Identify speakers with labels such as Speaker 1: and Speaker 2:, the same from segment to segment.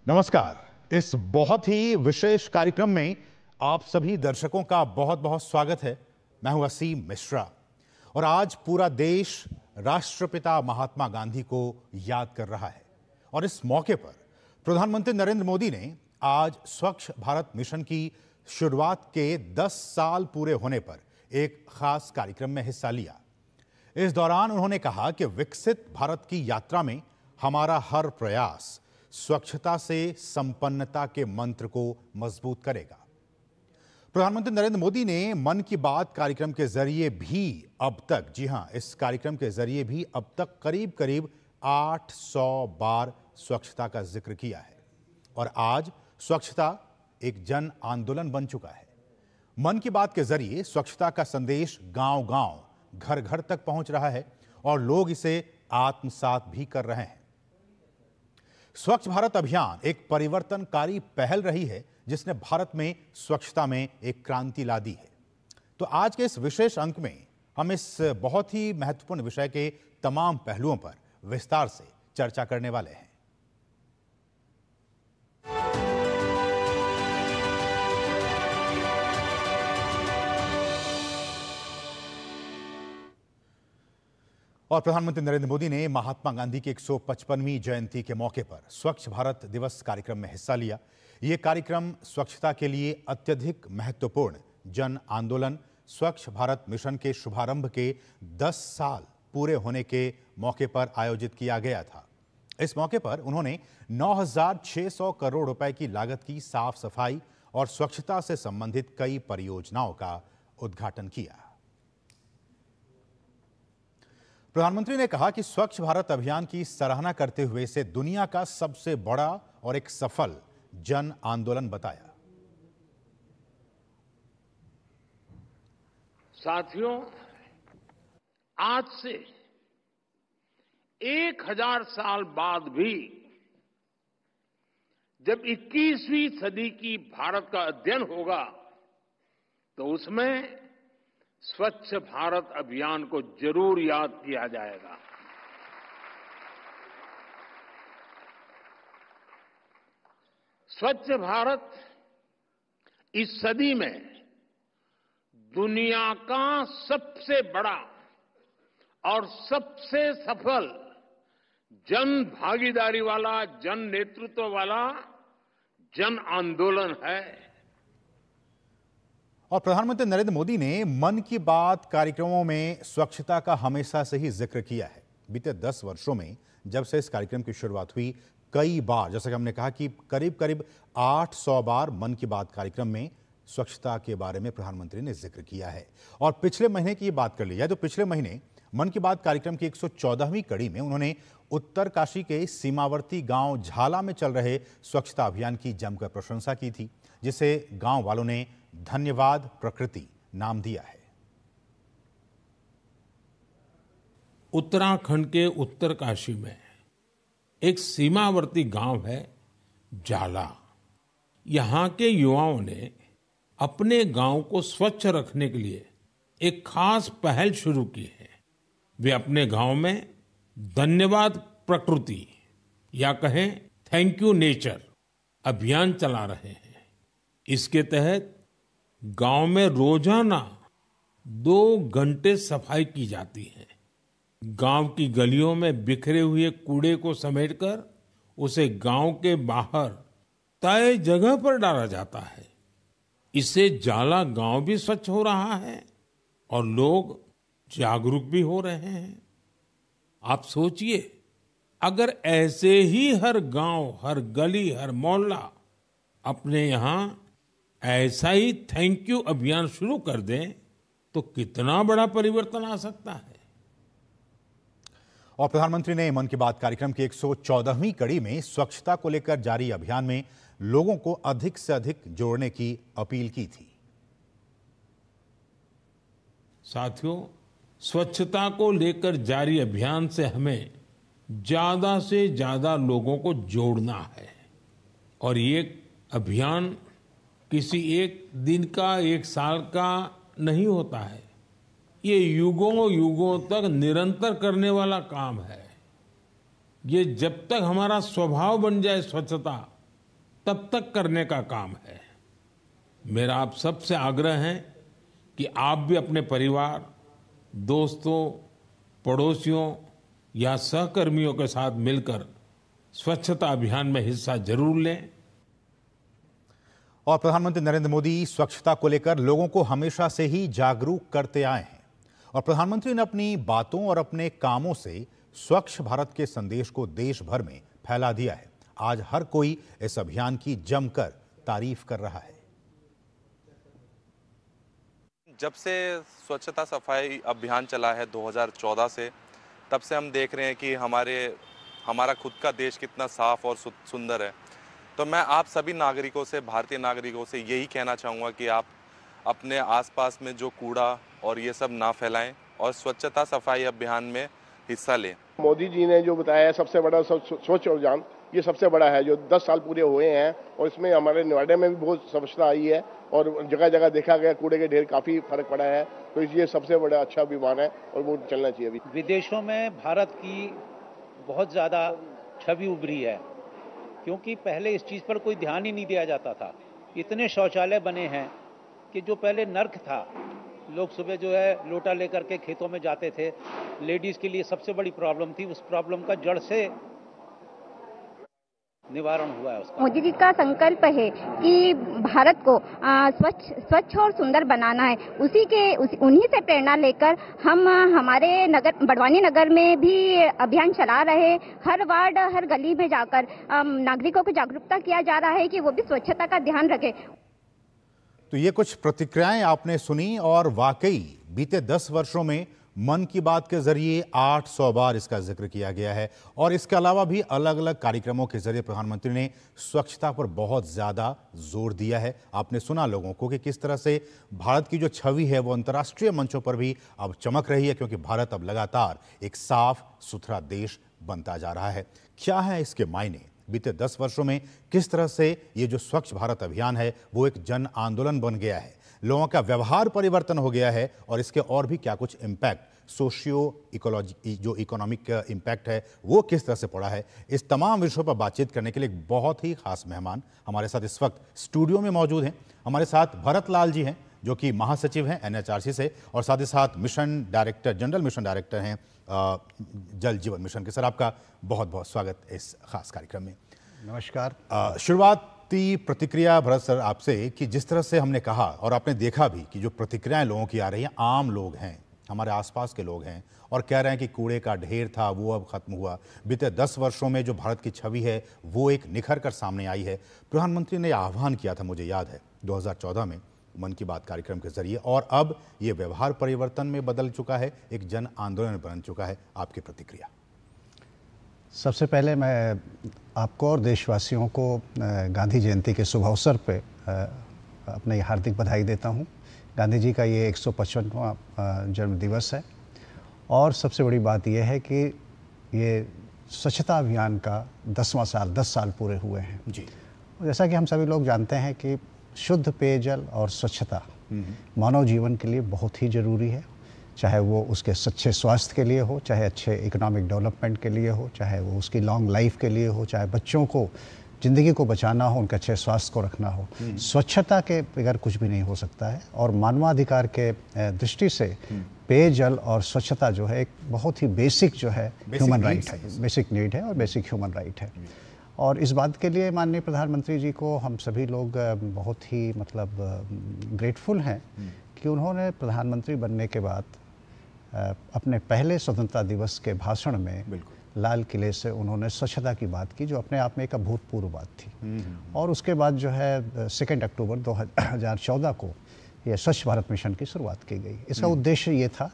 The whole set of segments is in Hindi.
Speaker 1: नमस्कार। इस बहुत ही विशेष कार्यक्रम में आप सभी दर्शकों का बहुत बहुत स्वागत है। मैं हूं असीम मिश्रा और आज पूरा देश राष्ट्रपिता महात्मा गांधी को याद कर रहा है और इस मौके पर प्रधानमंत्री नरेंद्र मोदी ने आज स्वच्छ भारत मिशन की शुरुआत के 10 साल पूरे होने पर एक खास कार्यक्रम में हिस्सा लिया। इस दौरान उन्होंने कहा कि विकसित भारत की यात्रा में हमारा हर प्रयास स्वच्छता से संपन्नता के मंत्र को मजबूत करेगा। प्रधानमंत्री नरेंद्र मोदी ने मन की बात कार्यक्रम के जरिए भी अब तक, जी हां, इस कार्यक्रम के जरिए भी अब तक करीब करीब 800 बार स्वच्छता का जिक्र किया है और आज स्वच्छता एक जन आंदोलन बन चुका है। मन की बात के जरिए स्वच्छता का संदेश गांव-गांव, घर-घर तक पहुंच रहा है और लोग इसे आत्मसात भी कर रहे हैं। स्वच्छ भारत अभियान एक परिवर्तनकारी पहल रही है जिसने भारत में स्वच्छता में एक क्रांति ला दी है। तो आज के इस विशेष अंक में हम इस बहुत ही महत्वपूर्ण विषय के तमाम पहलुओं पर विस्तार से चर्चा करने वाले हैं। और प्रधानमंत्री नरेंद्र मोदी ने महात्मा गांधी की 155वीं जयंती के मौके पर स्वच्छ भारत दिवस कार्यक्रम में हिस्सा लिया। ये कार्यक्रम स्वच्छता के लिए अत्यधिक महत्वपूर्ण जन आंदोलन स्वच्छ भारत मिशन के शुभारंभ के 10 साल पूरे होने के मौके पर आयोजित किया गया था। इस मौके पर उन्होंने 9,600 करोड़ रुपए की लागत की साफ सफाई और स्वच्छता से संबंधित कई परियोजनाओं का उद्घाटन किया। प्रधानमंत्री ने कहा कि स्वच्छ भारत अभियान की सराहना करते हुए इसे दुनिया का सबसे बड़ा और एक सफल जन आंदोलन बताया।
Speaker 2: साथियों, आज से 1000 साल बाद भी जब 21वीं सदी की भारत का अध्ययन होगा तो उसमें स्वच्छ भारत अभियान को जरूर याद किया जाएगा। स्वच्छ भारत इस सदी में दुनिया का सबसे बड़ा और सबसे सफल जन भागीदारी वाला, जन नेतृत्व वाला जन आंदोलन है।
Speaker 1: और प्रधानमंत्री नरेंद्र मोदी ने मन की बात कार्यक्रमों में स्वच्छता का हमेशा से ही जिक्र किया है। बीते 10 वर्षों में जब से इस कार्यक्रम की शुरुआत हुई, कई बार, जैसा कि हमने कहा कि करीब करीब 800 बार मन की बात कार्यक्रम में स्वच्छता के बारे में प्रधानमंत्री ने जिक्र किया है। और पिछले महीने की बात कर ली जाए तो पिछले महीने मन की बात कार्यक्रम की 114वीं कड़ी में उन्होंने उत्तरकाशी के सीमावर्ती गांव झाला में चल रहे स्वच्छता अभियान की जमकर प्रशंसा की थी, जिसे गांव वालों ने धन्यवाद प्रकृति नाम दिया है।
Speaker 3: उत्तराखंड के उत्तरकाशी में एक सीमावर्ती गांव है झाला। यहां के युवाओं ने अपने गांव को स्वच्छ रखने के लिए एक खास पहल शुरू की है। वे अपने गांव में धन्यवाद प्रकृति या कहें थैंक यू नेचर अभियान चला रहे हैं। इसके तहत गांव में रोजाना 2 घंटे सफाई की जाती है। गांव की गलियों में बिखरे हुए कूड़े को समेटकर उसे गांव के बाहर तय जगह पर डाला जाता है। इससे झाला गांव भी स्वच्छ हो रहा है और लोग जागरूक भी हो रहे हैं। आप सोचिए, अगर ऐसे ही हर गांव, हर गली, हर मोहल्ला अपने यहां ऐसा ही थैंक यू अभियान शुरू कर दें तो कितना बड़ा परिवर्तन आ सकता है।
Speaker 1: और प्रधानमंत्री ने मन की बात कार्यक्रम की 114वीं कड़ी में स्वच्छता को लेकर जारी अभियान में लोगों को अधिक से अधिक जोड़ने की अपील की थी।
Speaker 3: साथियों, स्वच्छता को लेकर जारी अभियान से हमें ज्यादा से ज्यादा लोगों को जोड़ना है और ये अभियान किसी एक दिन का, एक साल का नहीं होता है। ये युगों युगों तक निरंतर करने वाला काम है। ये जब तक हमारा स्वभाव बन जाए स्वच्छता, तब तक करने का काम है। मेरा आप सबसे आग्रह है कि आप भी अपने परिवार, दोस्तों, पड़ोसियों या सहकर्मियों के साथ मिलकर स्वच्छता अभियान में हिस्सा जरूर लें।
Speaker 1: और प्रधानमंत्री नरेंद्र मोदी स्वच्छता को लेकर लोगों को हमेशा से ही जागरूक करते आए हैं और प्रधानमंत्री ने अपनी बातों और अपने कामों से स्वच्छ भारत के संदेश को देश भर में फैला दिया है। आज हर कोई इस अभियान की जमकर तारीफ कर रहा है।
Speaker 4: जब से स्वच्छता सफाई अभियान चला है 2014 से, तब से हम देख रहे हैं कि हमारा खुद का देश कितना साफ और सुंदर है। तो मैं आप सभी नागरिकों से, भारतीय नागरिकों से यही कहना चाहूँगा कि आप अपने आसपास में जो कूड़ा और ये सब ना फैलाएं और स्वच्छता सफाई अभियान में हिस्सा लें।
Speaker 5: मोदी जी ने जो बताया है सबसे बड़ा स्वच्छ अभियान, ये सबसे बड़ा है जो 10 साल पूरे हुए हैं और इसमें हमारे नोएडा में भी बहुत स्वच्छता आई है और जगह जगह देखा गया कूड़े के ढेर काफ़ी फर्क पड़ा है। तो ये सबसे बड़ा अच्छा अभियान है और वो चलना चाहिए। अभी
Speaker 6: विदेशों में भारत की बहुत ज़्यादा छवि उभरी है, क्योंकि पहले इस चीज़ पर कोई ध्यान ही नहीं दिया जाता था। इतने शौचालय बने हैं कि जो पहले नर्क था, लोग सुबह जो है लोटा लेकर के खेतों में जाते थे। लेडीज़ के लिए सबसे बड़ी प्रॉब्लम थी, उस प्रॉब्लम का जड़ से निवारण हुआ है उसका।
Speaker 7: मोदी जी का संकल्प है कि भारत को स्वच्छ और सुंदर बनाना है। उन्हीं से प्रेरणा लेकर हम हमारे नगर बड़वानी नगर में भी अभियान चला रहे। हर वार्ड, हर गली में जाकर नागरिकों को जागरूकता किया जा रहा है कि वो भी स्वच्छता का ध्यान रखें।
Speaker 1: तो ये कुछ प्रतिक्रियाएं आपने सुनी और वाकई बीते 10 वर्षों में मन की बात के जरिए 800 बार इसका जिक्र किया गया है और इसके अलावा भी अलग अलग कार्यक्रमों के जरिए प्रधानमंत्री ने स्वच्छता पर बहुत ज्यादा जोर दिया है। आपने सुना लोगों को कि किस तरह से भारत की जो छवि है वो अंतर्राष्ट्रीय मंचों पर भी अब चमक रही है, क्योंकि भारत अब लगातार एक साफ सुथरा देश बनता जा रहा है। क्या है इसके मायने? बीते 10 वर्षों में किस तरह से ये जो स्वच्छ भारत अभियान है वो एक जन आंदोलन बन गया है, लोगों का व्यवहार परिवर्तन हो गया है और इसके और भी क्या कुछ इम्पैक्ट, सोशियो इकोलॉजी जो इकोनॉमिक इम्पैक्ट है वो किस तरह से पड़ा है, इस तमाम विषयों पर बातचीत करने के लिए एक बहुत ही खास मेहमान हमारे साथ इस वक्त स्टूडियो में मौजूद हैं। हमारे साथ भरत लाल जी हैं जो कि महासचिव हैं NHRC से और साथ ही साथ mission director, general mission director हैं जल जीवन मिशन के। सर, आपका बहुत बहुत स्वागत इस खास कार्यक्रम में।
Speaker 8: नमस्कार।
Speaker 1: शुरुआती प्रतिक्रिया भरत सर आपसे कि जिस तरह से हमने कहा और आपने देखा भी कि जो प्रतिक्रियाएं लोगों की आ रही हैं, आम लोग हैं, हमारे आसपास के लोग हैं और कह रहे हैं कि कूड़े का ढेर था वो अब खत्म हुआ। बीते 10 वर्षों में जो भारत की छवि है वो एक निखर कर सामने आई है। प्रधानमंत्री ने आह्वान किया था, मुझे याद है 2014 में मन की बात कार्यक्रम के जरिए, और अब ये व्यवहार परिवर्तन में बदल चुका है, एक जन आंदोलन बन चुका है। आपकी प्रतिक्रिया?
Speaker 8: सबसे पहले मैं आपको और देशवासियों को गांधी जयंती के शुभ अवसर पे अपने हार्दिक बधाई देता हूं। गांधी जी का ये 155वां जन्म दिवस है और सबसे बड़ी बात यह है कि ये स्वच्छता अभियान का 10वां साल, 10 साल पूरे हुए हैं
Speaker 1: जी।
Speaker 8: जैसा कि हम सभी लोग जानते हैं कि शुद्ध पेयजल और स्वच्छता मानव जीवन के लिए बहुत ही ज़रूरी है, चाहे वो उसके अच्छे स्वास्थ्य के लिए हो, चाहे अच्छे इकोनॉमिक डेवलपमेंट के लिए हो, चाहे वो उसकी लॉन्ग लाइफ के लिए हो, चाहे बच्चों को ज़िंदगी को बचाना हो, उनके अच्छे स्वास्थ्य को रखना हो। स्वच्छता के बगैर कुछ भी नहीं हो सकता है और मानवाधिकार के दृष्टि से पेयजल और स्वच्छता जो है एक बहुत ही बेसिक जो है ह्यूमन राइट है, बेसिक नीड है और बेसिक ह्यूमन राइट है। और इस बात के लिए माननीय प्रधानमंत्री जी को हम सभी लोग बहुत ही ग्रेटफुल हैं कि उन्होंने प्रधानमंत्री बनने के बाद अपने पहले स्वतंत्रता दिवस के भाषण में लाल किले से उन्होंने स्वच्छता की बात की, जो अपने आप में एक अभूतपूर्व बात थी। और उसके बाद जो है 2 अक्टूबर 2014 को यह स्वच्छ भारत मिशन की शुरुआत की गई। इसका उद्देश्य ये था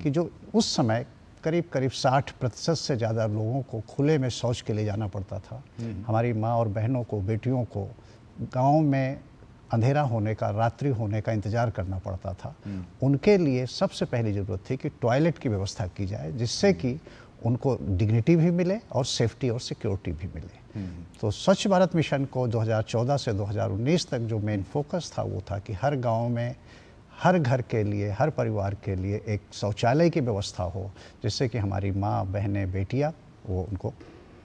Speaker 8: कि जो उस समय करीब 60% से ज़्यादा लोगों को खुले में शौच के लिए जाना पड़ता था, हमारी माँ और बहनों को, बेटियों को गाँव में अंधेरा होने का, रात्रि होने का इंतज़ार करना पड़ता था, उनके लिए सबसे पहली ज़रूरत थी कि टॉयलेट की व्यवस्था की जाए, जिससे कि उनको डिग्निटी भी मिले और सेफ्टी और सिक्योरिटी भी मिले। तो स्वच्छ भारत मिशन को 2014 से 2019 तक जो मेन फोकस था वो था कि हर गांव में, हर घर के लिए, हर परिवार के लिए एक शौचालय की व्यवस्था हो, जिससे कि हमारी माँ, बहनें, बेटियाँ वो उनको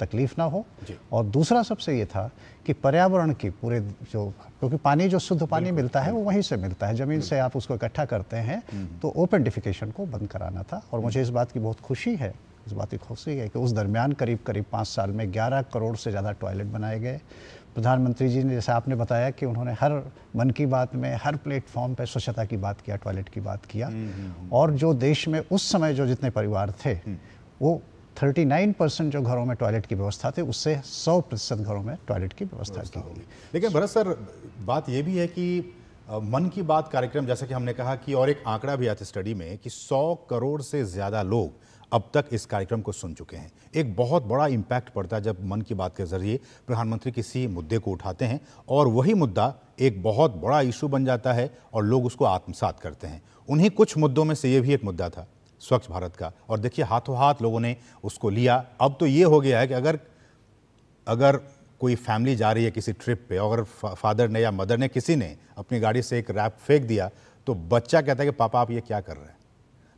Speaker 8: तकलीफ ना हो। और दूसरा सबसे ये था कि पर्यावरण की पूरे जो, क्योंकि पानी जो शुद्ध पानी मिलता है वो वहीं से मिलता है, ज़मीन से आप उसको इकट्ठा करते हैं, तो ओपन डिफिकेशन को बंद कराना था। और मुझे इस बात की बहुत खुशी है, इस बात की खुशी है कि उस दरमियान करीब 5 साल में 11 करोड़ से ज़्यादा टॉयलेट बनाए गए। प्रधानमंत्री जी ने, जैसे आपने बताया कि उन्होंने हर मन की बात में हर प्लेटफॉर्म पे स्वच्छता की बात किया, टॉयलेट की बात किया। और जो देश में उस समय जो जितने परिवार थे वो 39% जो घरों में टॉयलेट की व्यवस्था थी, उससे 100% घरों में टॉयलेट की व्यवस्था की गई।
Speaker 1: लेकिन भरत सर, बात यह भी है कि मन की बात कार्यक्रम, जैसा कि हमने कहा कि, और एक आंकड़ा भी आता स्टडी में कि 100 करोड़ से ज़्यादा लोग अब तक इस कार्यक्रम को सुन चुके हैं। एक बहुत बड़ा इम्पैक्ट पड़ता है जब मन की बात के जरिए प्रधानमंत्री किसी मुद्दे को उठाते हैं और वही मुद्दा एक बहुत बड़ा इशू बन जाता है और लोग उसको आत्मसात करते हैं। उन्हीं कुछ मुद्दों में से ये भी एक मुद्दा था स्वच्छ भारत का, और देखिए हाथों हाथ लोगों ने उसको लिया। अब तो ये हो गया है कि अगर कोई फैमिली जा रही है किसी ट्रिप पे, अगर फादर ने या मदर ने, किसी ने अपनी गाड़ी से एक रैप फेंक दिया तो बच्चा कहता है कि पापा आप ये क्या कर रहे हैं।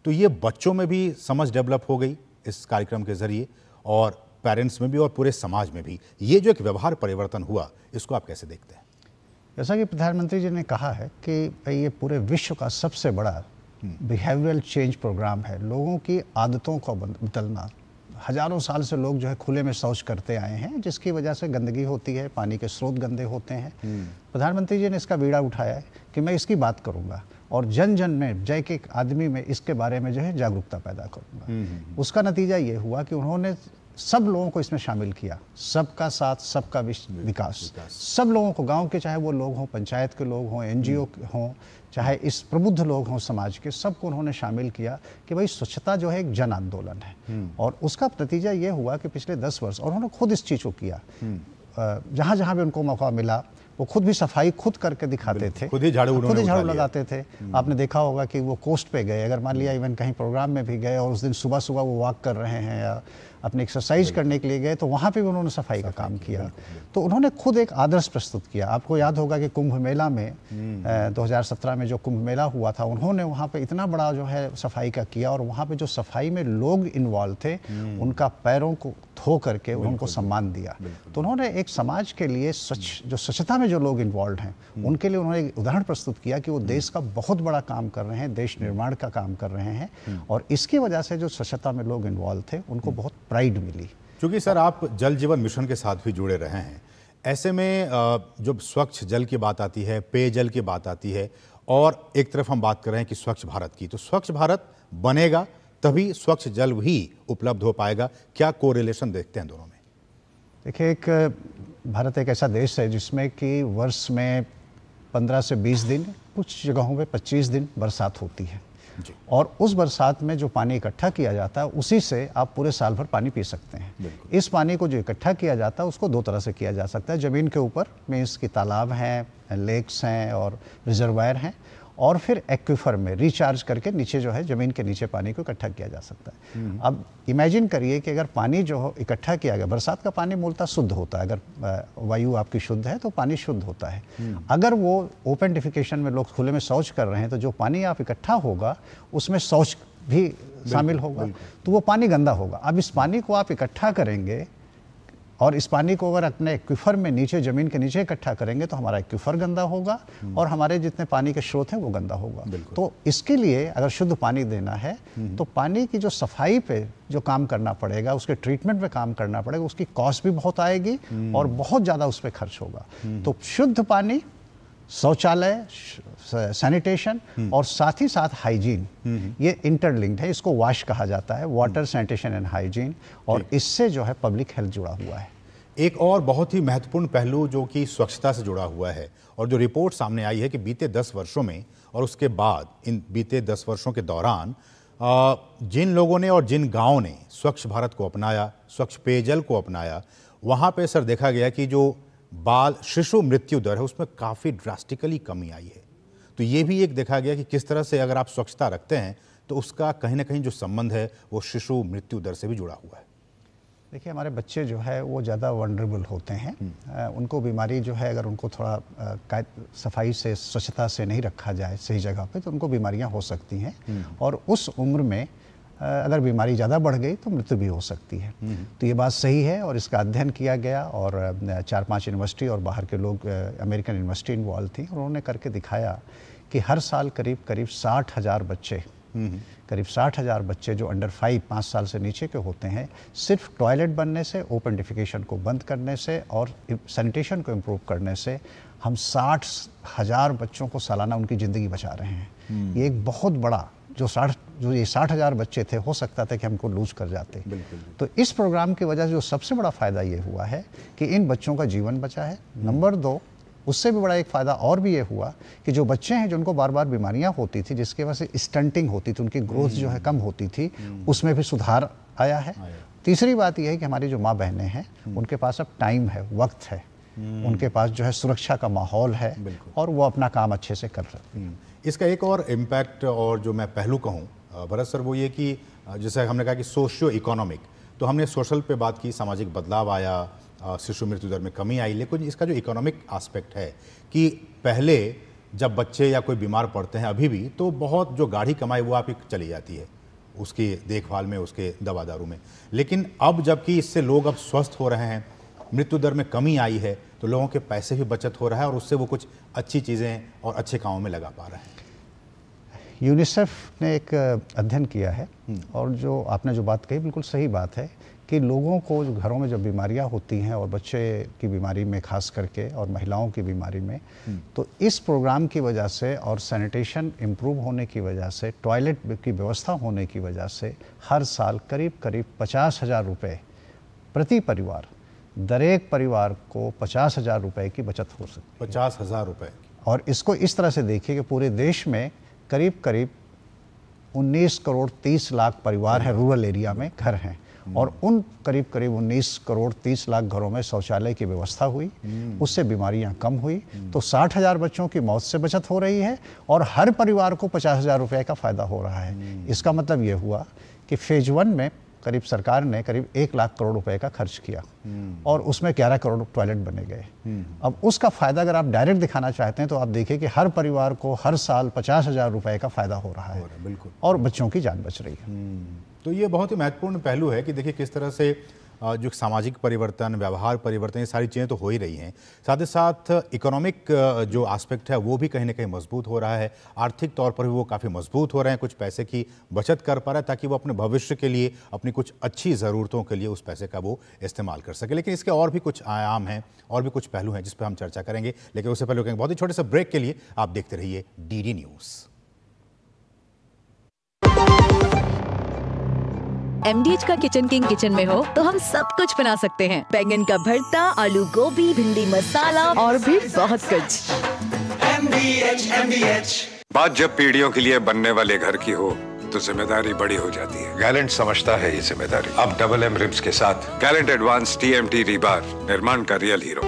Speaker 1: तो ये बच्चों में भी समझ डेवलप हो गई इस कार्यक्रम के जरिए, और पेरेंट्स में भी और पूरे समाज में भी। ये जो एक व्यवहार परिवर्तन हुआ, इसको आप कैसे देखते हैं?
Speaker 8: जैसा कि प्रधानमंत्री जी ने कहा है कि ये पूरे विश्व का सबसे बड़ा बिहेवियरल चेंज प्रोग्राम है। लोगों की आदतों को बदलना। हजारों साल से लोग जो है खुले में शौच करते आए हैं, जिसकी वजह से गंदगी होती है, पानी के स्रोत गंदे होते हैं। प्रधानमंत्री जी ने इसका बीड़ा उठाया है कि मैं इसकी बात करूंगा और जन जन में, जय के आदमी में इसके बारे में जो है जागरूकता पैदा करूंगा। उसका नतीजा ये हुआ कि उन्होंने सब लोगों को इसमें शामिल किया। सबका साथ, सबका विकास। सब लोगों को, गांव के चाहे वो लोग हों, पंचायत के लोग हों, एनजीओ हों, चाहे इस प्रबुद्ध लोग हों समाज के, सबको उन्होंने शामिल किया कि भाई स्वच्छता जो है एक जन आंदोलन है। और उसका नतीजा ये हुआ कि पिछले 10 वर्ष, और उन्होंने खुद इस चीज़ को किया, जहाँ जहाँ भी उनको मौका मिला वो खुद भी सफाई खुद करके दिखाते थे,
Speaker 1: खुद ही झाड़ू
Speaker 8: लगाते थे। आपने देखा होगा कि वो कोस्ट पे गए, अगर मान लिया इवन कहीं प्रोग्राम में भी गए और उस दिन सुबह सुबह वो वॉक कर रहे हैं या अपनी एक्सरसाइज करने के लिए गए, तो वहाँ पे भी उन्होंने सफाई का काम किया। तो उन्होंने खुद एक आदर्श प्रस्तुत किया। आपको याद होगा कि कुंभ मेला में 2017 में जो कुंभ मेला हुआ था, उन्होंने वहाँ पे इतना बड़ा जो है सफाई का किया, और वहाँ पे जो सफाई में लोग इन्वॉल्व थे उनका पैरों को धो करके उनको सम्मान दिया। तो उन्होंने एक समाज के लिए जो स्वच्छता में जो लोग इन्वॉल्व हैं उनके लिए उन्होंने एक उदाहरण प्रस्तुत किया कि वो देश का बहुत बड़ा काम कर रहे हैं, देश निर्माण का काम कर रहे हैं। और इसकी वजह से जो स्वच्छता में लोग इन्वॉल्व थे उनको बहुत प्राइड मिली।
Speaker 1: क्योंकि सर आप जल जीवन मिशन के साथ भी जुड़े रहे हैं, ऐसे में जब स्वच्छ जल की बात आती है, पेयजल की बात आती है, और एक तरफ हम बात कर रहे हैं कि स्वच्छ भारत की, तो स्वच्छ भारत बनेगा तभी स्वच्छ जल भी उपलब्ध हो पाएगा। क्या कोरिलेशन देखते हैं दोनों में?
Speaker 8: देखिए, भारत एक ऐसा देश है जिसमें कि वर्ष में 15 से 20 दिन, कुछ जगहों पे 25 दिन बरसात होती है। और उस बरसात में जो पानी इकट्ठा किया जाता है उसी से आप पूरे साल भर पानी पी सकते हैं। इस पानी को जो इकट्ठा किया जाता है उसको 2 तरह से किया जा सकता है। ज़मीन के ऊपर मीन्स की तालाब हैं, लेक्स हैं और रिजर्वायर हैं, और फिर एक्विफर में रिचार्ज करके नीचे जो है ज़मीन के नीचे पानी को इकट्ठा किया जा सकता है। अब इमेजिन करिए कि अगर पानी जो इकट्ठा किया गया, बरसात का पानी मूलतः शुद्ध होता है, अगर वायु आपकी शुद्ध है तो पानी शुद्ध होता है। अगर वो ओपन डिफिकेशन में लोग खुले में शौच कर रहे हैं तो जो पानी आप इकट्ठा होगा उसमें शौच भी शामिल होगा, तो वो पानी गंदा होगा। अब इस पानी को आप इकट्ठा करेंगे और इस पानी को अगर अपने एक्विफर में नीचे, ज़मीन के नीचे इकट्ठा करेंगे तो हमारा एक्विफर गंदा होगा और हमारे जितने पानी के स्रोत हैं वो गंदा होगा। तो इसके लिए अगर शुद्ध पानी देना है तो पानी की जो सफाई पे जो काम करना पड़ेगा, उसके ट्रीटमेंट पे काम करना पड़ेगा, उसकी कॉस्ट भी बहुत आएगी और बहुत ज़्यादा उस पर खर्च होगा। तो शुद्ध पानी, शौचालय, सैनिटेशन और साथ ही साथ हाइजीन, ये इंटरलिंक्ड है। इसको वाश कहा जाता है, वाटर, सैनिटेशन एंड हाइजीन, और इससे जो है पब्लिक हेल्थ जुड़ा हुआ है।
Speaker 1: एक और बहुत ही महत्वपूर्ण पहलू जो कि स्वच्छता से जुड़ा हुआ है, और जो रिपोर्ट सामने आई है कि बीते 10 वर्षों में और उसके बाद, इन बीते 10 वर्षों के दौरान जिन लोगों ने और जिन गाँव ने स्वच्छ भारत को अपनाया, स्वच्छ पेयजल को अपनाया, वहाँ पे सर देखा गया कि जो बाल शिशु मृत्यु दर है उसमें काफ़ी ड्रास्टिकली कमी आई है। तो ये भी एक देखा गया कि किस तरह से अगर आप स्वच्छता रखते हैं तो उसका कहीं ना कहीं जो संबंध है वो शिशु मृत्यु दर से भी जुड़ा हुआ है।
Speaker 8: देखिए, हमारे बच्चे जो है वो ज़्यादा वनरेबल होते हैं। उनको बीमारी जो है, अगर उनको थोड़ा सफाई से, स्वच्छता से नहीं रखा जाए सही जगह पे, तो उनको बीमारियां हो सकती हैं। और उस उम्र में अगर बीमारी ज़्यादा बढ़ गई तो मृत्यु भी हो सकती है। तो ये बात सही है और इसका अध्ययन किया गया और 4-5 यूनिवर्सिटी और बाहर के लोग, अमेरिकन यूनिवर्सिटी इन्वॉल्व थी, उन्होंने करके दिखाया कि हर साल करीब 60,000 बच्चे, करीब 60,000 बच्चे जो अंडर 5 साल से नीचे के होते हैं, सिर्फ टॉयलेट बनने से, ओपन डिफिकेशन को बंद करने से और सैनिटेशन को इम्प्रूव करने से हम 60,000 बच्चों को सालाना उनकी ज़िंदगी बचा रहे हैं। ये एक बहुत बड़ा जो ये 60,000 बच्चे थे, हो सकता था कि हमको लूज कर जाते। तो इस प्रोग्राम की वजह से जो सबसे बड़ा फ़ायदा ये हुआ है कि इन बच्चों का जीवन बचा है। नंबर 2, उससे भी बड़ा एक फ़ायदा और भी ये हुआ कि जो बच्चे हैं जिनको बार बार बीमारियां होती थी, जिसकी वजह से स्टंटिंग होती थी, उनकी ग्रोथ जो है कम होती थी, उसमें भी सुधार आया है। तीसरी बात यह है कि हमारी जो माँ बहनें हैं उनके पास अब टाइम है, वक्त है, उनके पास जो है सुरक्षा का माहौल है और वो अपना काम अच्छे से कर रहे हैं।
Speaker 1: इसका एक और इम्पैक्ट और जो मैं पहलू कहूँ भरत सर, वो ये कि जैसे हमने कहा कि सोशियो इकोनॉमिक, तो हमने सोशल पे बात की, सामाजिक बदलाव आया, शिशु मृत्यु दर में कमी आई, लेकिन इसका जो इकोनॉमिक एस्पेक्ट है कि पहले जब बच्चे या कोई बीमार पड़ते हैं अभी भी, तो बहुत जो गाढ़ी कमाई वो आपकी चली जाती है उसकी देखभाल में, उसके दवा दारू में। लेकिन अब जबकि इससे लोग अब स्वस्थ हो रहे हैं, मृत्यु दर में कमी आई है, तो लोगों के पैसे भी बचत हो रहा है और उससे वो कुछ अच्छी चीज़ें और अच्छे कामों में लगा पा रहे हैं।
Speaker 8: यूनिसेफ ने एक अध्ययन किया है और जो आपने जो बात कही बिल्कुल सही बात है कि लोगों को जो घरों में जब बीमारियां होती हैं और बच्चे की बीमारी में खास करके और महिलाओं की बीमारी में, तो इस प्रोग्राम की वजह से और सैनिटेशन इम्प्रूव होने की वजह से, टॉयलेट की व्यवस्था होने की वजह से हर साल करीब 50,000 रुपये प्रति परिवार, दरेक परिवार को 50,000 रुपये की बचत हो सकती है।
Speaker 1: 50,000 रुपये।
Speaker 8: और इसको इस तरह से देखिए कि पूरे देश में करीब 19 करोड़ 30 लाख परिवार हैं, रूरल एरिया में घर हैं, और उन करीब 19 करोड़ 30 लाख घरों में शौचालय की व्यवस्था हुई, उससे बीमारियां कम हुई। तो 60,000 बच्चों की मौत से बचत हो रही है और हर परिवार को 50,000 रुपये का फायदा हो रहा है। इसका मतलब ये हुआ कि फेज 1 में करीब सरकार ने करीब 1 लाख करोड़ रुपए का खर्च किया और उसमें 11 करोड़ टॉयलेट बने गए। अब उसका फायदा अगर आप डायरेक्ट दिखाना चाहते हैं तो आप देखिए कि हर परिवार को हर साल 50,000 रुपए का फायदा हो रहा है,
Speaker 1: बिल्कुल,
Speaker 8: और बच्चों की जान बच रही है।
Speaker 1: तो ये बहुत ही महत्वपूर्ण पहलू है कि देखिए किस तरह से जो सामाजिक परिवर्तन, व्यवहार परिवर्तन, ये सारी चीज़ें तो हो ही रही हैं, साथ ही साथ इकोनॉमिक जो एस्पेक्ट है वो भी कहीं ना कहीं मजबूत हो रहा है, आर्थिक तौर पर भी वो काफ़ी मजबूत हो रहे हैं, कुछ पैसे की बचत कर पा रहा है ताकि वो अपने भविष्य के लिए, अपनी कुछ अच्छी ज़रूरतों के लिए उस पैसे का वो इस्तेमाल कर सके। लेकिन इसके और भी कुछ आयाम हैं और भी कुछ पहलू हैं जिस पर हम चर्चा करेंगे, लेकिन उससे पहले बहुत ही छोटे से ब्रेक के लिए आप देखते रहिए DD न्यूज़।
Speaker 9: MDH का किचन किंग किचन में हो तो हम सब कुछ बना सकते हैं। बैंगन का भरता, आलू गोभी, भिंडी मसाला और भी बहुत कुछ।
Speaker 10: MDH। बात जब पीढ़ियों के लिए बनने वाले घर की हो तो जिम्मेदारी बड़ी हो जाती है। गैलेंट समझता है ये जिम्मेदारी। अब डबल M रिब्स के साथ गैलेंट एडवांस TMT रीबार, निर्माण का रियल हीरो।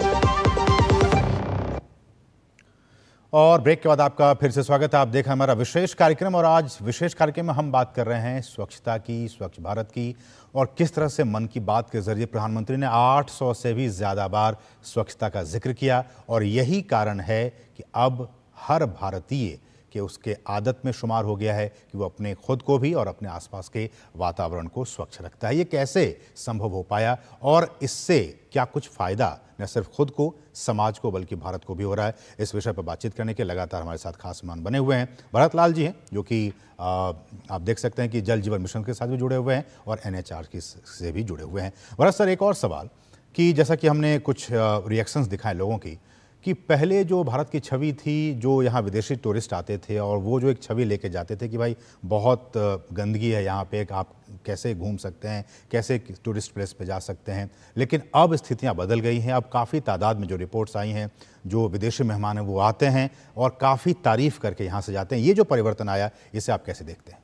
Speaker 1: और ब्रेक के बाद आपका फिर से स्वागत है। आप देख हमारा विशेष कार्यक्रम, और आज विशेष कार्यक्रम में हम बात कर रहे हैं स्वच्छता की, स्वच्छ भारत की, और किस तरह से मन की बात के जरिए प्रधानमंत्री ने 800 से भी ज़्यादा बार स्वच्छता का जिक्र किया। और यही कारण है कि अब हर भारतीय कि उसके आदत में शुमार हो गया है कि वो अपने खुद को भी और अपने आसपास के वातावरण को स्वच्छ रखता है। ये कैसे संभव हो पाया और इससे क्या कुछ फ़ायदा न सिर्फ खुद को, समाज को, बल्कि भारत को भी हो रहा है, इस विषय पर बातचीत करने के लगातार हमारे साथ खास मेहमान बने हुए हैं। भरत लाल जी हैं जो कि आप देख सकते हैं कि जल जीवन मिशन के साथ भी जुड़े हुए हैं और NHR से भी जुड़े हुए हैं। भरत सर, एक और सवाल कि जैसा कि हमने कुछ रिएक्शंस दिखाए लोगों की कि पहले जो भारत की छवि थी, जो यहाँ विदेशी टूरिस्ट आते थे और वो जो एक छवि लेके जाते थे कि भाई बहुत गंदगी है यहाँ पे, आप कैसे घूम सकते हैं, कैसे टूरिस्ट प्लेस पे जा सकते हैं, लेकिन अब स्थितियाँ बदल गई हैं। अब काफ़ी तादाद में जो रिपोर्ट्स आई हैं, जो विदेशी मेहमान हैं वो आते हैं और काफ़ी तारीफ़ करके यहाँ से जाते हैं। ये जो परिवर्तन आया, इसे आप कैसे देखते हैं?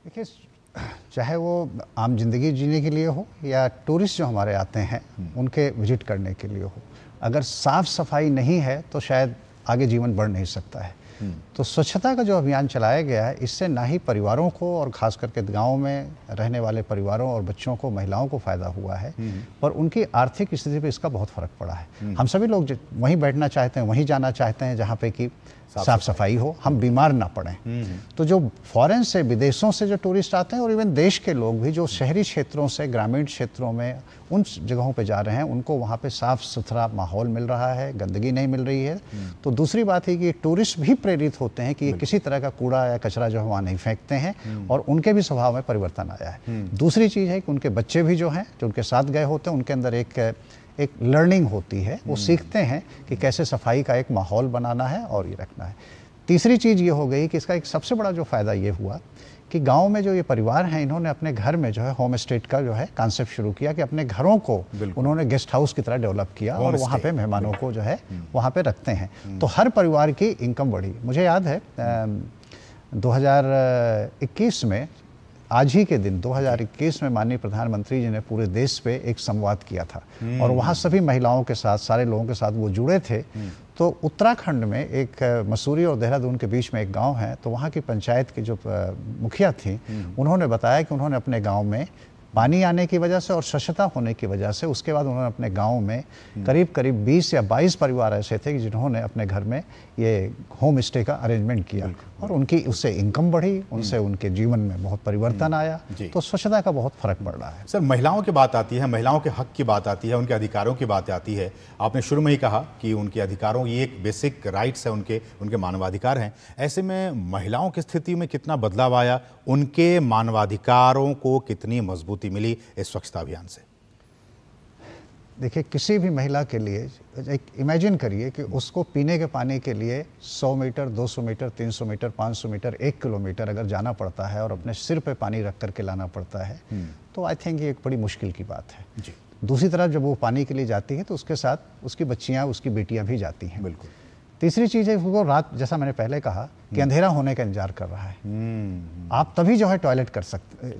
Speaker 8: देखिए, चाहे वो आम जिंदगी जीने के लिए हो या टूरिस्ट जो हमारे आते हैं उनके विजिट करने के लिए हो, अगर साफ सफाई नहीं है तो शायद आगे जीवन बढ़ नहीं सकता है। तो स्वच्छता का जो अभियान चलाया गया है, इससे ना ही परिवारों को और खास करके गांव में रहने वाले परिवारों और बच्चों को, महिलाओं को फायदा हुआ है, पर उनकी आर्थिक स्थिति पे इसका बहुत फर्क पड़ा है। हम सभी लोग वहीं बैठना चाहते हैं, वहीं जाना चाहते हैं जहाँ पे कि साफ सफाई हो, हम बीमार ना पड़ें। तो जो फॉरेन से, विदेशों से जो टूरिस्ट आते हैं और इवन देश के लोग भी जो शहरी क्षेत्रों से ग्रामीण क्षेत्रों में उन जगहों पे जा रहे हैं, उनको वहाँ पे साफ सुथरा माहौल मिल रहा है, गंदगी नहीं मिल रही है। तो दूसरी बात है कि टूरिस्ट भी प्रेरित होते हैं कि ये किसी तरह का कूड़ा या कचरा जो है वहाँ नहीं फेंकते हैं, और उनके भी स्वभाव में परिवर्तन आया है। दूसरी चीज़ है कि उनके बच्चे भी जो हैं, जो उनके साथ गए होते हैं, उनके अंदर एक लर्निंग होती है, वो सीखते हैं कि कैसे सफाई का एक माहौल बनाना है और ये रखना है। तीसरी चीज़ ये हो गई कि इसका एक सबसे बड़ा जो फ़ायदा ये हुआ कि गांव में जो ये परिवार हैं, इन्होंने अपने घर में जो है होम स्टे का जो है कॉन्सेप्ट शुरू किया कि अपने घरों को उन्होंने गेस्ट हाउस की तरह डेवलप किया और वहाँ पे मेहमानों को जो है वहाँ पे रखते हैं। तो हर परिवार की इनकम बढ़ी। मुझे याद है 2021 में, आज ही के दिन 2021 में माननीय प्रधानमंत्री जी ने पूरे देश पे एक संवाद किया था और वहाँ सभी महिलाओं के साथ, सारे लोगों के साथ वो जुड़े थे। तो उत्तराखंड में एक मसूरी और देहरादून के बीच में एक गांव है, तो वहाँ की पंचायत की जो मुखिया थी, उन्होंने बताया कि उन्होंने अपने गांव में पानी आने की वजह से और स्वच्छता होने की वजह से, उसके बाद उन्होंने अपने गांव में करीब करीब 20 या 22 परिवार ऐसे थे कि जिन्होंने अपने घर में ये होम स्टे का अरेंजमेंट किया और उनकी उससे इनकम बढ़ी, उनसे उनके जीवन में बहुत परिवर्तन आया। तो स्वच्छता का बहुत फर्क पड़ रहा है।
Speaker 1: सर, महिलाओं की बात आती है, महिलाओं के हक की बात आती है, उनके अधिकारों की बात आती है। आपने शुरू में ही कहा कि उनके अधिकारों, ये एक बेसिक राइट्स है, उनके मानवाधिकार हैं। ऐसे में महिलाओं की स्थिति में कितना बदलाव आया, उनके मानवाधिकारों को कितनी मजबूती मिली इस स्वच्छता अभियान से?
Speaker 8: देखिए, किसी भी महिला के लिए एक इमेजिन करिए कि उसको पीने के पानी के लिए 100 metre, 200 metre, 300 metre, 500 metre, 1 kilometre अगर जाना पड़ता है और अपने सिर पे पानी रख करके लाना पड़ता है, तो आई थिंक ये एक बड़ी मुश्किल की बात है। जी। दूसरी तरफ जब वो पानी के लिए जाती है तो उसके साथ उसकी बच्चियाँ, उसकी बेटियाँ भी जाती हैं। बिल्कुल। तीसरी चीज़ है, वो रात, जैसा मैंने पहले कहा कि अंधेरा होने का इंतजार कर रहा है, आप तभी जो है टॉयलेट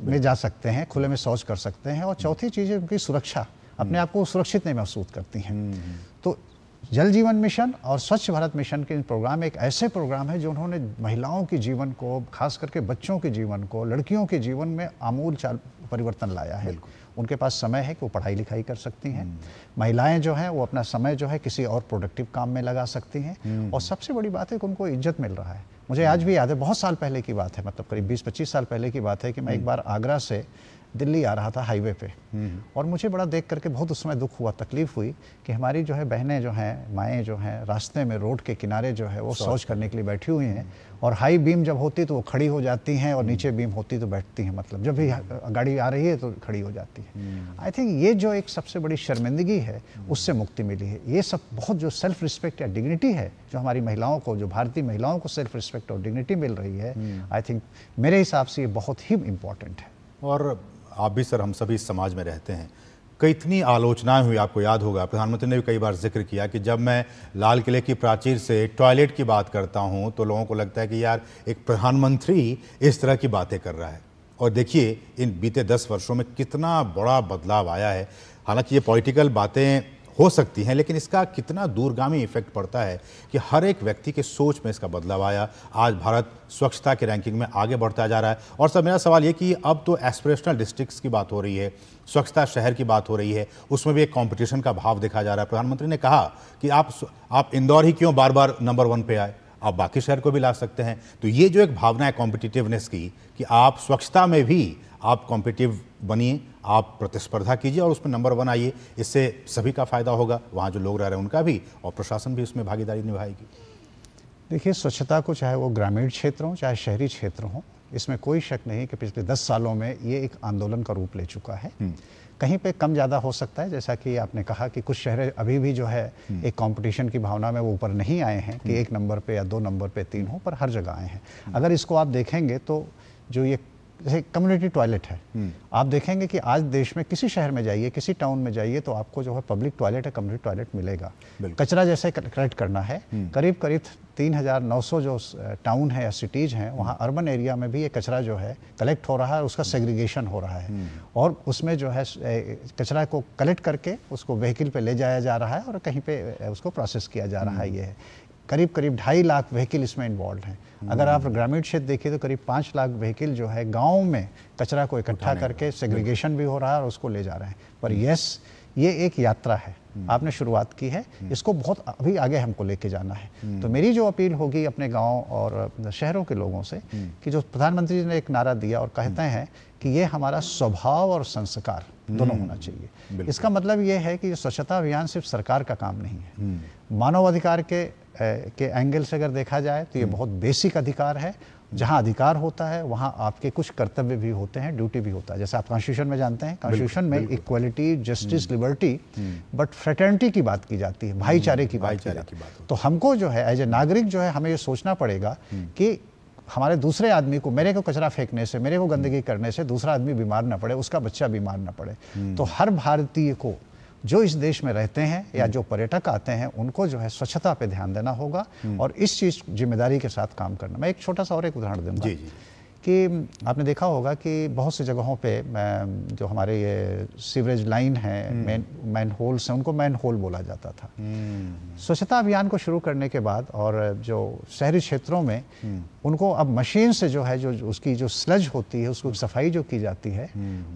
Speaker 8: में जा सकते हैं, खुले में शौच कर सकते हैं। और चौथी चीज़ है उनकी सुरक्षा, अपने आप को सुरक्षित नहीं महसूस करती हैं। तो जल जीवन मिशन और स्वच्छ भारत मिशन के प्रोग्राम एक ऐसे प्रोग्राम है जो उन्होंने महिलाओं के जीवन को, खास करके बच्चों के जीवन को, लड़कियों के जीवन में आमूल परिवर्तन लाया है। उनके पास समय है कि वो पढ़ाई लिखाई कर सकती हैं। महिलाएं जो हैं वो अपना समय जो है किसी और प्रोडक्टिव काम में लगा सकती हैं। और सबसे बड़ी बात है कि उनको इज्जत मिल रहा है। मुझे आज भी याद है, बहुत साल पहले की बात है, मतलब करीब 20-25 साल पहले की बात है कि मैं एक बार आगरा से दिल्ली आ रहा था हाईवे पे, और मुझे बड़ा देख करके बहुत उस समय दुख हुआ, तकलीफ हुई कि हमारी जो है बहनें जो हैं, माएँ जो हैं, रास्ते में रोड के किनारे जो है वो शौच करने के लिए बैठी हुई हैं। और हाई बीम जब होती तो वो खड़ी हो जाती हैं और नीचे बीम होती तो बैठती हैं, मतलब जब भी गाड़ी आ रही है तो खड़ी हो जाती है। आई थिंक ये जो एक सबसे बड़ी शर्मिंदगी है, उससे मुक्ति मिली है। ये सब बहुत जो सेल्फ रिस्पेक्ट या डिग्निटी है जो हमारी महिलाओं को, जो भारतीय महिलाओं को सेल्फ रिस्पेक्ट और डिग्निटी मिल रही है, आई थिंक मेरे हिसाब से ये बहुत ही इम्पॉर्टेंट है।
Speaker 1: और आप भी सर, हम सभी इस समाज में रहते हैं, कितनी आलोचनाएं हुई, आपको याद होगा, प्रधानमंत्री ने भी कई बार जिक्र किया कि जब मैं लाल किले की प्राचीर से टॉयलेट की बात करता हूं तो लोगों को लगता है कि यार एक प्रधानमंत्री इस तरह की बातें कर रहा है। और देखिए इन बीते 10 वर्षों में कितना बड़ा बदलाव आया है। हालांकि ये पॉलिटिकल बातें हो सकती हैं, लेकिन इसका कितना दूरगामी इफेक्ट पड़ता है कि हर एक व्यक्ति के सोच में इसका बदलाव आया। आज भारत स्वच्छता के रैंकिंग में आगे बढ़ता जा रहा है। और सर, मेरा सवाल ये कि अब तो एस्पिरेशनल डिस्ट्रिक्ट्स की बात हो रही है, स्वच्छता शहर की बात हो रही है, उसमें भी एक कंपटीशन का भाव देखा जा रहा है। प्रधानमंत्री ने कहा कि आप इंदौर ही क्यों बार बार नंबर 1 पे आए, आप बाकी शहर को भी ला सकते हैं। तो ये जो एक भावना है कॉम्पिटिटिवनेस की, कि आप स्वच्छता में भी आप कॉम्पिटिटिव बनिए, आप प्रतिस्पर्धा कीजिए और उसमें नंबर 1 आइए, इससे सभी का फायदा होगा, वहाँ जो लोग रह रहे हैं उनका भी, और प्रशासन भी उसमें भागीदारी निभाएगी।
Speaker 8: देखिए, स्वच्छता को चाहे वो ग्रामीण क्षेत्र हो चाहे शहरी क्षेत्र हो, इसमें कोई शक नहीं कि पिछले 10 सालों में ये एक आंदोलन का रूप ले चुका है। कहीं पे कम ज़्यादा हो सकता है, जैसा कि आपने कहा कि कुछ शहर अभी भी जो है एक कंपटीशन की भावना में वो ऊपर नहीं आए हैं कि 1 नंबर पे या 2 नंबर पे 3 हो, पर हर जगह आए हैं। अगर इसको आप देखेंगे तो जो ये जैसे कम्युनिटी टॉयलेट है, आप देखेंगे कि आज देश में किसी शहर में जाइए, किसी टाउन में जाइए तो आपको जो है पब्लिक टॉयलेट है, कम्युनिटी टॉयलेट मिलेगा। कचरा जैसे कलेक्ट करना है, करीब करीब 3900 जो टाउन है या सिटीज़ हैं, वहाँ अर्बन एरिया में भी ये कचरा जो है कलेक्ट हो रहा है, उसका सेग्रीगेशन हो रहा है और उसमें जो है कचरा को कलेक्ट करके उसको व्हीकल पे ले जाया जा रहा है और कहीं पे उसको प्रोसेस किया जा रहा है। ये है करीब करीब 2.5 लाख व्हीकल इसमें इन्वॉल्व हैं। अगर आप ग्रामीण क्षेत्र देखिए तो करीब 5 लाख व्हीकल जो है गाँव में कचरा को इकट्ठा करके सेग्रीगेशन भी हो रहा है और उसको ले जा रहे हैं। पर यस, ये एक यात्रा है, आपने शुरुआत की है, इसको बहुत अभी आगे हमको लेके जाना है। तो मेरी जो अपील होगी अपने गांव और शहरों के लोगों से कि जो प्रधानमंत्री जी ने एक नारा दिया और कहते हैं कि ये हमारा स्वभाव और संस्कार दोनों होना चाहिए। इसका मतलब ये है कि स्वच्छता अभियान सिर्फ सरकार का काम नहीं है, मानव अधिकार के एंगल से अगर देखा जाए तो ये बहुत बेसिक अधिकार है। जहाँ अधिकार होता है वहाँ आपके कुछ कर्तव्य भी होते हैं, ड्यूटी भी होता है। जैसे आप कॉन्स्टिट्यूशन में जानते हैं, कॉन्स्टिट्यूशन में equality, justice, liberty, but fraternity की बात की जाती है, भाईचारे की बात की जाती है। तो हमको जो है एज ए नागरिक जो है हमें ये सोचना पड़ेगा कि हमारे दूसरे आदमी को, मेरे को कचरा फेंकने से, मेरे को गंदगी करने से दूसरा आदमी बीमार ना पड़े, उसका बच्चा बीमार ना पड़े। तो हर भारतीय को जो इस देश में रहते हैं या जो पर्यटक आते हैं उनको जो है स्वच्छता पे ध्यान देना होगा और इस चीज़ जिम्मेदारी के साथ काम करना। मैं एक छोटा सा और एक उदाहरण दूंगा कि आपने देखा होगा कि बहुत सी जगहों पे जो हमारे ये सीवरेज लाइन है, मैन होल्स हैं, उनको मैन होल बोला जाता था। स्वच्छता अभियान को शुरू करने के बाद और जो शहरी क्षेत्रों में उनको अब मशीन से जो है, जो उसकी जो स्लज होती है उसको सफाई जो की जाती है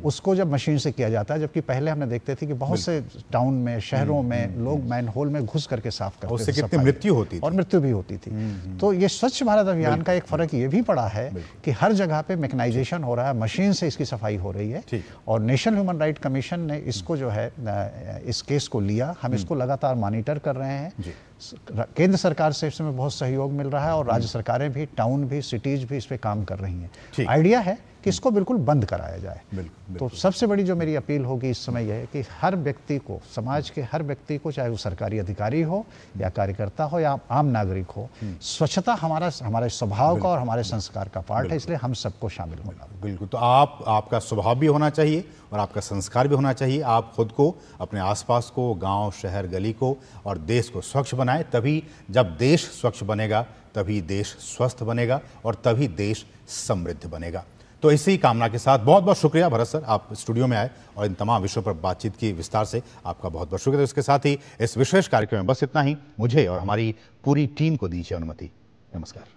Speaker 8: उसको जब मशीन से किया जाता है, जबकि पहले हमने देखते थे कि बहुत से टाउन में, शहरों में लोग मैन होल में घुस करके साफ करते थे,
Speaker 1: उससे कितनी मृत्यु होती थी
Speaker 8: और मृत्यु भी होती थी। तो ये स्वच्छ भारत अभियान का एक फर्क ये भी पड़ा है कि हर जगह पे मैकेनाइजेशन हो रहा है, मशीन से इसकी सफाई हो रही है और नेशनल ह्यूमन राइट कमीशन ने इसको जो है इस केस को लिया, हम इसको लगातार मॉनिटर कर रहे हैं। केंद्र सरकार से इसमें बहुत सहयोग मिल रहा है और राज्य सरकारें भी, टाउन भी, सिटीज भी इस पे काम कर रही हैं। आइडिया है कि इसको बिल्कुल बंद कराया जाए। तो सबसे बड़ी जो मेरी अपील होगी इस समय यह है कि हर व्यक्ति को, समाज के हर व्यक्ति को, चाहे वो सरकारी अधिकारी हो या कार्यकर्ता हो या आम नागरिक हो, स्वच्छता हमारे स्वभाव का और हमारे संस्कार का पार्ट है, इसलिए हम सबको शामिल होना।
Speaker 1: बिल्कुल। तो आपका स्वभाव भी होना चाहिए और आपका संस्कार भी होना चाहिए। आप खुद को, अपने आसपास को, गांव, शहर, गली को और देश को स्वच्छ बनाएं। तभी जब देश स्वच्छ बनेगा तभी देश स्वस्थ बनेगा और तभी देश समृद्ध बनेगा। तो इसी कामना के साथ बहुत बहुत शुक्रिया भरत सर, आप स्टूडियो में आए और इन तमाम विषयों पर बातचीत की विस्तार से, आपका बहुत बहुत शुक्रिया। तो इसके साथ ही इस विशेष कार्यक्रम में बस इतना ही। मुझे और हमारी पूरी टीम को दीजिए अनुमति। नमस्कार।